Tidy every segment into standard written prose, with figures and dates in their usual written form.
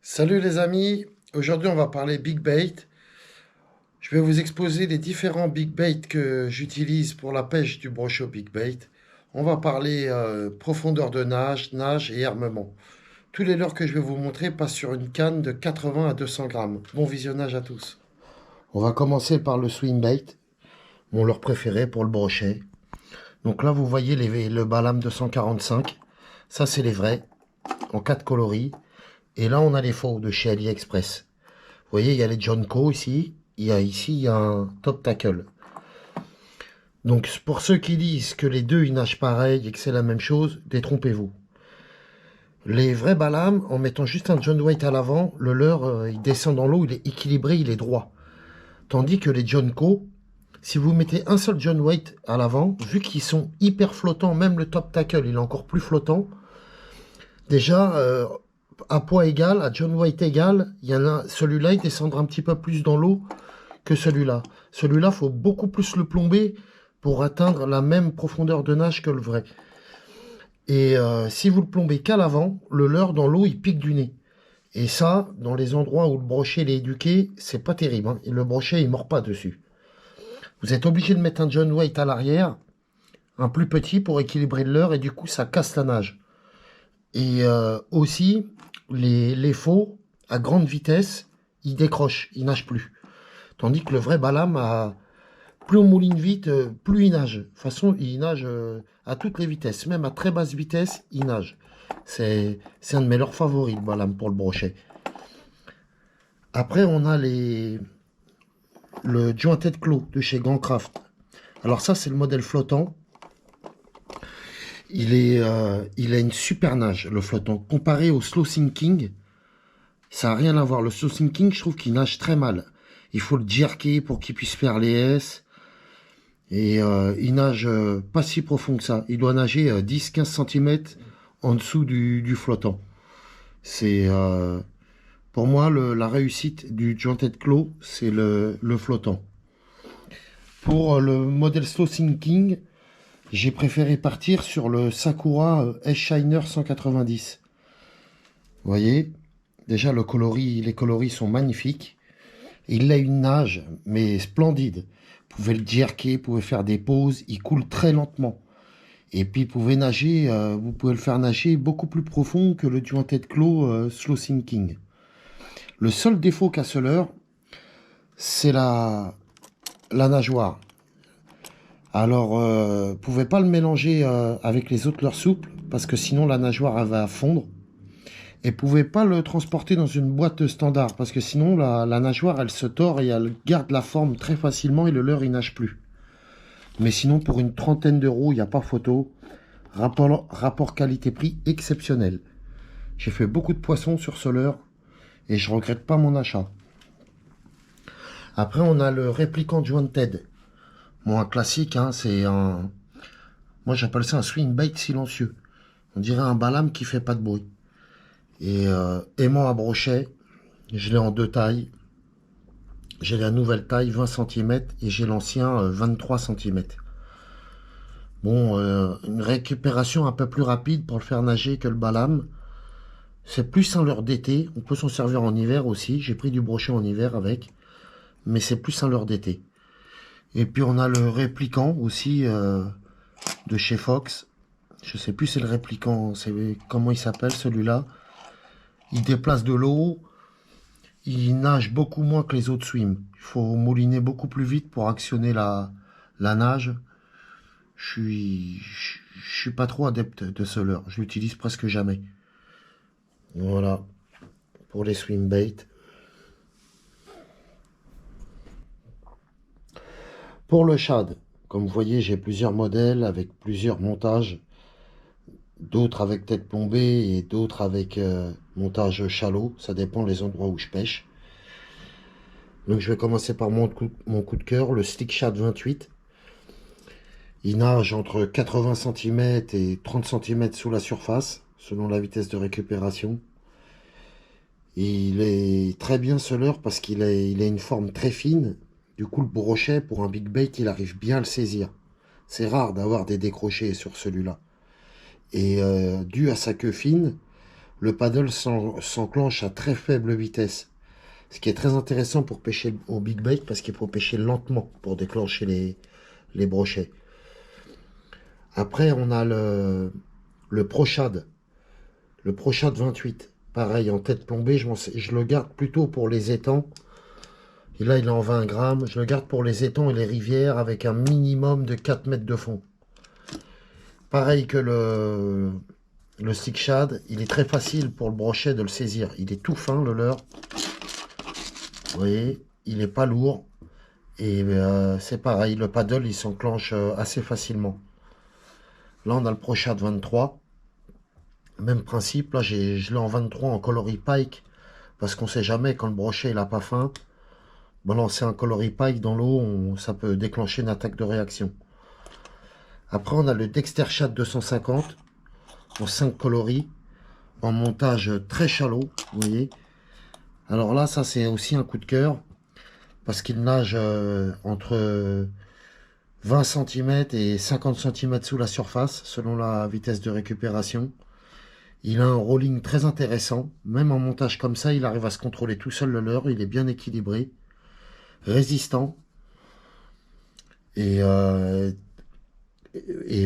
Salut les amis, aujourd'hui on va parler big bait. Je vais vous exposer les différents big bait que j'utilise pour la pêche du brochet au big bait. On va parler profondeur de nage, nage et armement. Tous les leurres que je vais vous montrer passent sur une canne de 80 à 200 grammes. Bon visionnage à tous. On va commencer par le swing bait, mon leurre préféré pour le brochet. Donc là vous voyez le Balam 245. Ça c'est les vrais, en 4 coloris. Et là on a les faux de chez AliExpress. Vous voyez, il y a les Jonko ici. Il y a un top tackle. Donc, pour ceux qui disent que les deux, ils nagent pareil et que c'est la même chose, détrompez-vous. Les vrais Balam, en mettant juste un John White à l'avant, le leurre, il descend dans l'eau, il est équilibré, il est droit. Tandis que les Jonko, si vous mettez un seul John White à l'avant, vu qu'ils sont hyper flottants, même le top tackle, il est encore plus flottant. Déjà, à poids égal, à John White égal, il y en a celui-là, il descendra un petit peu plus dans l'eau que celui-là. Celui-là, faut beaucoup plus le plomber pour atteindre la même profondeur de nage que le vrai. Et si vous le plombez qu'à l'avant, le leurre dans l'eau, il pique du nez. Et ça, dans les endroits où le brochet est éduqué, c'est pas terrible, hein. Et le brochet, il mord pas dessus. Vous êtes obligé de mettre un John White à l'arrière, un plus petit pour équilibrer le leurre, et du coup, ça casse la nage. Et aussi, les faux, à grande vitesse, ils décrochent, ils nagent plus. Tandis que le vrai Balam, plus on mouline vite, plus il nage. De toute façon, il nage à toutes les vitesses. Même à très basse vitesse, il nage. C'est un de mes leurs favoris, le Balam, pour le brochet. Après, on a le Jointed Claw de chez Gangcraft. Alors ça, c'est le modèle flottant. Il a une super nage, le flottant. Comparé au Slow Sinking, ça n'a rien à voir. Le Slow Sinking, je trouve qu'il nage très mal. Il faut le jerker pour qu'il puisse faire les S. Et il nage pas si profond que ça. Il doit nager 10-15 cm en dessous du flottant. C'est pour moi la réussite du Jointed Claw, c'est le flottant. Pour le modèle Slow Sinking, j'ai préféré partir sur le Sakura S-Shiner 190. Vous voyez, déjà les coloris sont magnifiques. Il a une nage, mais splendide. Vous pouvez le jerker, vous pouvez faire des pauses, il coule très lentement. Et puis vous pouvez vous pouvez le faire nager beaucoup plus profond que le Jointed Claw Slow Sinking. Le seul défaut qu'a ce leurre, c'est la nageoire. Alors, vous ne pouvez pas le mélanger avec les autres leurres souples, parce que sinon la nageoire elle va fondre. Et vous pouvez pas le transporter dans une boîte standard, parce que sinon la nageoire elle se tord et elle garde la forme très facilement et le leurre il nage plus. Mais sinon pour une trentaine d'euros, il n'y a pas photo. Rapport qualité-prix exceptionnel. J'ai fait beaucoup de poissons sur ce leurre et je regrette pas mon achat. Après on a le Replicant Jointed. Bon, un classique, hein, moi j'appelle ça un swing bait silencieux. On dirait un Balam qui fait pas de bruit. Et aimant à brochet, je l'ai en deux tailles. J'ai la nouvelle taille 20 cm et j'ai l'ancien 23 cm. Bon, une récupération un peu plus rapide pour le faire nager que le Balam. C'est plus un leurre d'été. On peut s'en servir en hiver aussi. J'ai pris du brochet en hiver avec. Mais c'est plus un leurre d'été. Et puis on a le Replicant aussi de chez Fox. Je sais plus c'est le Replicant. Comment il s'appelle celui-là. Il déplace de l'eau. Il nage beaucoup moins que les autres swim. Il faut mouliner beaucoup plus vite pour actionner la nage. Je suis pas trop adepte de ce leurre. Je l'utilise presque jamais. Voilà. Pour les swim bait. Pour le shad, comme vous voyez, j'ai plusieurs modèles avec plusieurs montages. D'autres avec tête plombée et d'autres avec montage shallow. Ça dépend les endroits où je pêche. Donc je vais commencer par mon coup de cœur, le Stick Shad 28. Il nage entre 80 cm et 30 cm sous la surface, selon la vitesse de récupération. Et il est très bien ce leurre parce qu'il a une forme très fine. Du coup, le brochet, pour un big bait, il arrive bien à le saisir. C'est rare d'avoir des décrochés sur celui-là. Et dû à sa queue fine, le paddle s'enclenche à très faible vitesse. Ce qui est très intéressant pour pêcher au big bait parce qu'il faut pêcher lentement pour déclencher les brochets. Après, on a le ProShad. Le ProShad 28. Pareil, en tête plombée, je le garde plutôt pour les étangs. Et là, il est en 20 grammes. Je le garde pour les étangs et les rivières avec un minimum de 4 mètres de fond. Pareil que le stick shad, il est très facile pour le brochet de le saisir. Il est tout fin, le leurre. Vous voyez, il n'est pas lourd. Et c'est pareil, le paddle, il s'enclenche assez facilement. Là, on a le ProShad 23. Même principe, là, je l'ai en 23 en coloris pike. Parce qu'on sait jamais, quand le brochet, il n'a pas faim, balancer un coloris pike dans l'eau, ça peut déclencher une attaque de réaction. Après, on a le Dexter Shad 250 en 5 coloris, en montage très shallow, vous voyez. Alors là, ça c'est aussi un coup de cœur, parce qu'il nage entre 20 cm et 50 cm sous la surface, selon la vitesse de récupération. Il a un rolling très intéressant, même en montage comme ça, il arrive à se contrôler tout seul le leurre, il est bien équilibré, résistant, et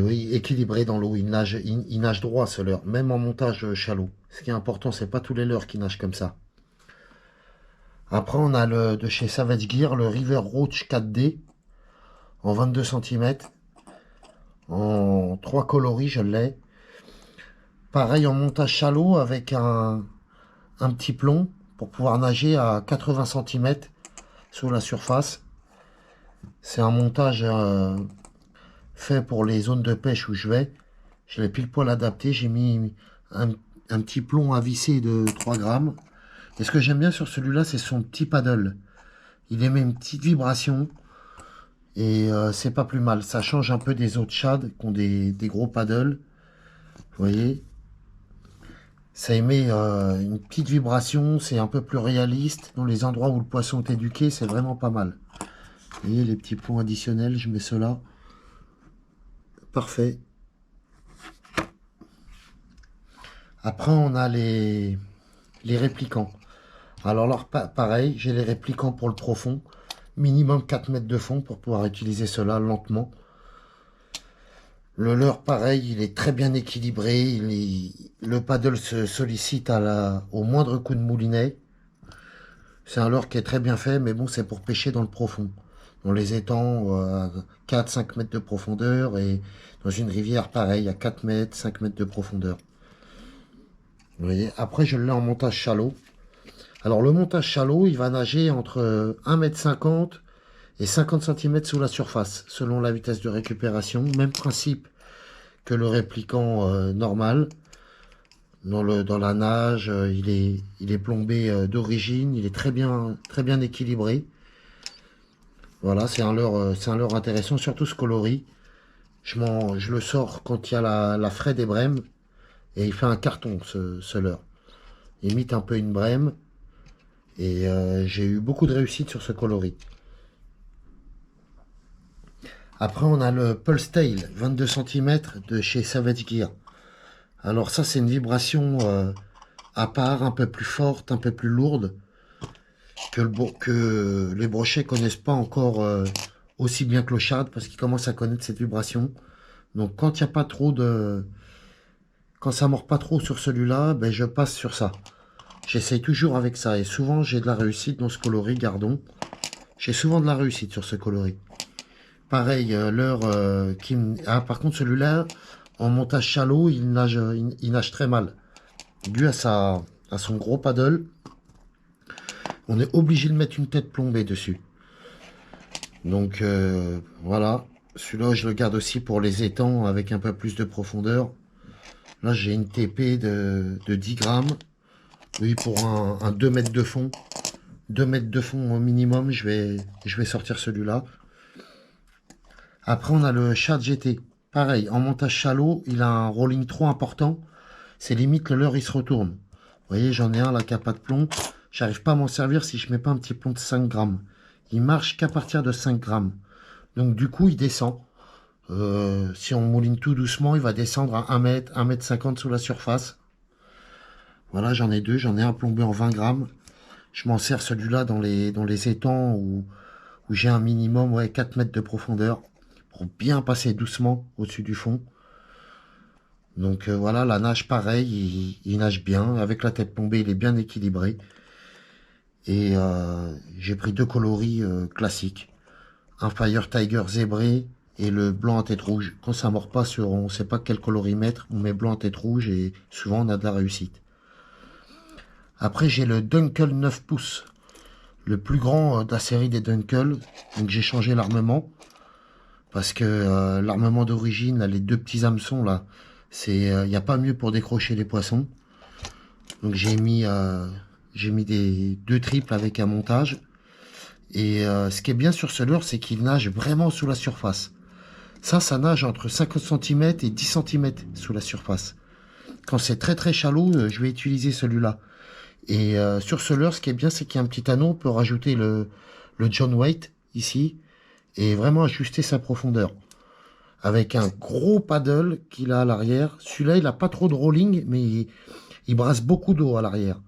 oui, équilibré dans l'eau. Il nage droit ce leurre, même en montage shallow. Ce qui est important, c'est pas tous les leurres qui nagent comme ça. Après, on a de chez Savage Gear, le River Roach 4D en 22 cm. En 3 coloris, je l'ai. Pareil en montage shallow avec un petit plomb pour pouvoir nager à 80 cm sous la surface. C'est un montage fait pour les zones de pêche où je vais. Je l'ai pile poil adapté. J'ai mis un petit plomb à visser de 3 grammes. Et ce que j'aime bien sur celui-là, c'est son petit paddle. Il émet une petite vibration. Et c'est pas plus mal. Ça change un peu des autres shads qui ont des gros paddles. Vous voyez, ça émet une petite vibration. C'est un peu plus réaliste. Dans les endroits où le poisson est éduqué, c'est vraiment pas mal. Vous voyez les petits plombs additionnels. Je mets cela. Parfait. Après, on a les réplicants. Alors là, pareil, j'ai les réplicants pour le profond. Minimum 4 mètres de fond pour pouvoir utiliser cela lentement. Le leurre, pareil, il est très bien équilibré. Le paddle se sollicite au moindre coup de moulinet. C'est un leurre qui est très bien fait, mais bon, c'est pour pêcher dans le profond. Dans les étangs, à 4-5 mètres de profondeur. Et dans une rivière, pareil, à 4 mètres, 5 mètres de profondeur. Vous voyez, après, je l'ai en montage shallow. Alors le montage shallow, il va nager entre 1,50 m et 50 cm sous la surface, selon la vitesse de récupération. Même principe que le répliquant normal. Dans la nage, il est plombé d'origine, il est très bien équilibré. Voilà, c'est un leurre intéressant, surtout ce coloris. Je le sors quand il y a la fraie des brèmes, et il fait un carton, ce leurre. Il imite un peu une brème. Et j'ai eu beaucoup de réussite sur ce coloris. Après, on a le Pulse Tail 22 cm de chez Savage Gear. Alors ça, c'est une vibration à part, un peu plus forte, un peu plus lourde, que les brochets connaissent pas encore aussi bien que le shad, parce qu'ils commencent à connaître cette vibration. Donc quand il n'y a pas trop de... Quand ça mord pas trop sur celui-là, ben, je passe sur ça. J'essaye toujours avec ça et souvent j'ai de la réussite dans ce coloris, gardons. J'ai souvent de la réussite sur ce coloris. Pareil, par contre celui-là, en montage shallow, il nage très mal. Dû à son gros paddle, on est obligé de mettre une tête plombée dessus. Donc voilà, celui-là je le garde aussi pour les étangs avec un peu plus de profondeur. Là j'ai une TP de 10 grammes. Oui, pour un 2 mètres de fond. 2 mètres de fond au minimum, je vais sortir celui-là. Après, on a le Shad GT. Pareil, en montage shallow, il a un rolling trop important. C'est limite, le leurre, il se retourne. Vous voyez, j'en ai un là qui n'a pas de plomb. J'arrive pas à m'en servir si je mets pas un petit plomb de 5 grammes. Il marche qu'à partir de 5 grammes. Donc, du coup, il descend. Si on mouline tout doucement, il va descendre à 1 mètre, 1 mètre 50 sous la surface. Voilà, j'en ai deux. J'en ai un plombé en 20 grammes. Je m'en sers celui-là dans les étangs où j'ai un minimum, ouais, 4 mètres de profondeur pour bien passer doucement au-dessus du fond. Donc voilà, la nage pareil, il nage bien. Avec la tête plombée, il est bien équilibré. Et j'ai pris deux coloris classiques. Un Fire Tiger zébré et le blanc à tête rouge. Quand ça mord pas sur, on sait pas quel coloris mettre, on met blanc à tête rouge et souvent on a de la réussite. Après j'ai le Dunkel 9 pouces, le plus grand de la série des Dunkel. Donc j'ai changé l'armement parce que l'armement d'origine, les deux petits hameçons là, il n'y a pas mieux pour décrocher les poissons. Donc j'ai mis des deux triples avec un montage. Et ce qui est bien sur ce leurre, c'est qu'il nage vraiment sous la surface. Ça nage entre 50 cm et 10 cm sous la surface. Quand c'est très très shallow, je vais utiliser celui-là. Et sur ce leurre, ce qui est bien, c'est qu'il y a un petit anneau. On peut rajouter le John Waite ici et vraiment ajuster sa profondeur. Avec un gros paddle qu'il a à l'arrière. Celui-là, il n'a pas trop de rolling, mais il brasse beaucoup d'eau à l'arrière.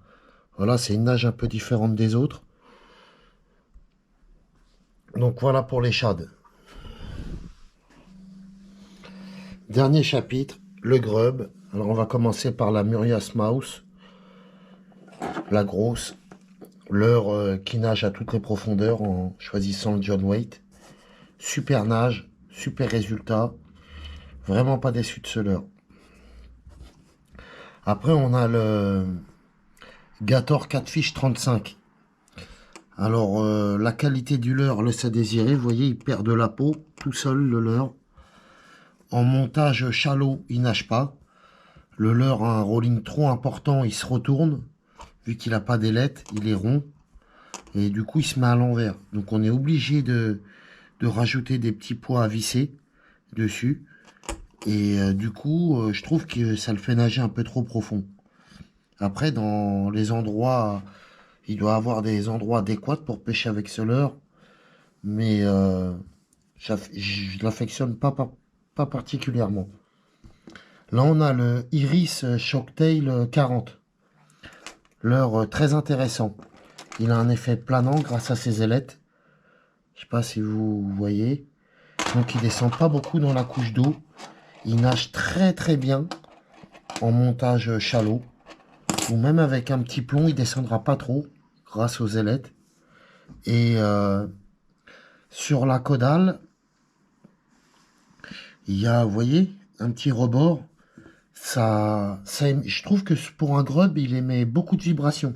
Voilà, c'est une nage un peu différente des autres. Donc voilà pour les shad. Dernier chapitre, le grub. Alors on va commencer par la Murias Mouse, la grosse, leurre qui nage à toutes les profondeurs en choisissant le John Waite. Super nage, super résultat, vraiment pas déçu de ce leurre. Après on a le Gator Catfish 35. Alors la qualité du leurre laisse à désirer, vous voyez il perd de la peau tout seul le leurre. En montage shallow, il nage pas. Le leurre a un rolling trop important, il se retourne. Vu qu'il n'a pas d'ailette, il est rond. Et du coup, il se met à l'envers. Donc on est obligé de rajouter des petits poids à visser dessus. Et du coup, je trouve que ça le fait nager un peu trop profond. Après, dans les endroits, il doit avoir des endroits adéquats pour pêcher avec ce leurre. Mais je l'affectionne pas particulièrement. Là, on a le Iris Shocktail 40. Leurre très intéressant. Il a un effet planant grâce à ses ailettes. Je sais pas si vous voyez. Donc, il descend pas beaucoup dans la couche d'eau. Il nage très très bien en montage shallow. Ou même avec un petit plomb, il descendra pas trop grâce aux ailettes. Et sur la caudale, il y a, vous voyez, un petit rebord. Je trouve que pour un grub, il émet beaucoup de vibrations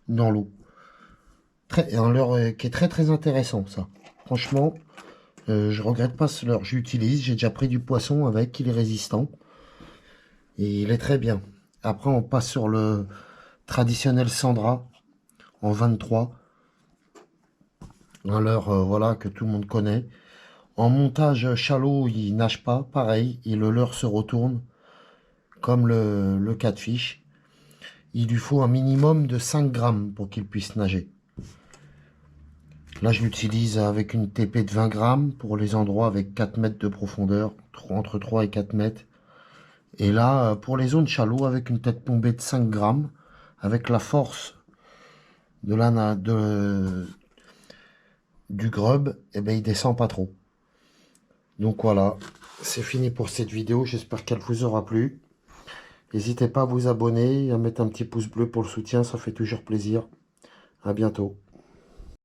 dans l'eau. Un leurre qui est très très intéressant, ça. Franchement, je regrette pas ce leurre. J'utilise, j'ai déjà pris du poisson avec, il est résistant. Et il est très bien. Après, on passe sur le traditionnel Sandra en 23. Un leurre, voilà, que tout le monde connaît. En montage shallow, il nage pas, pareil. Et le leurre se retourne comme le catfish. Il lui faut un minimum de 5 grammes pour qu'il puisse nager. Là, je l'utilise avec une TP de 20 grammes pour les endroits avec 4 mètres de profondeur, entre 3 et 4 mètres. Et là, pour les zones shallow, avec une tête plombée de 5 grammes, avec la force du grub, et ben, il descend pas trop. Donc voilà, c'est fini pour cette vidéo. J'espère qu'elle vous aura plu. N'hésitez pas à vous abonner et à mettre un petit pouce bleu pour le soutien, ça fait toujours plaisir. À bientôt.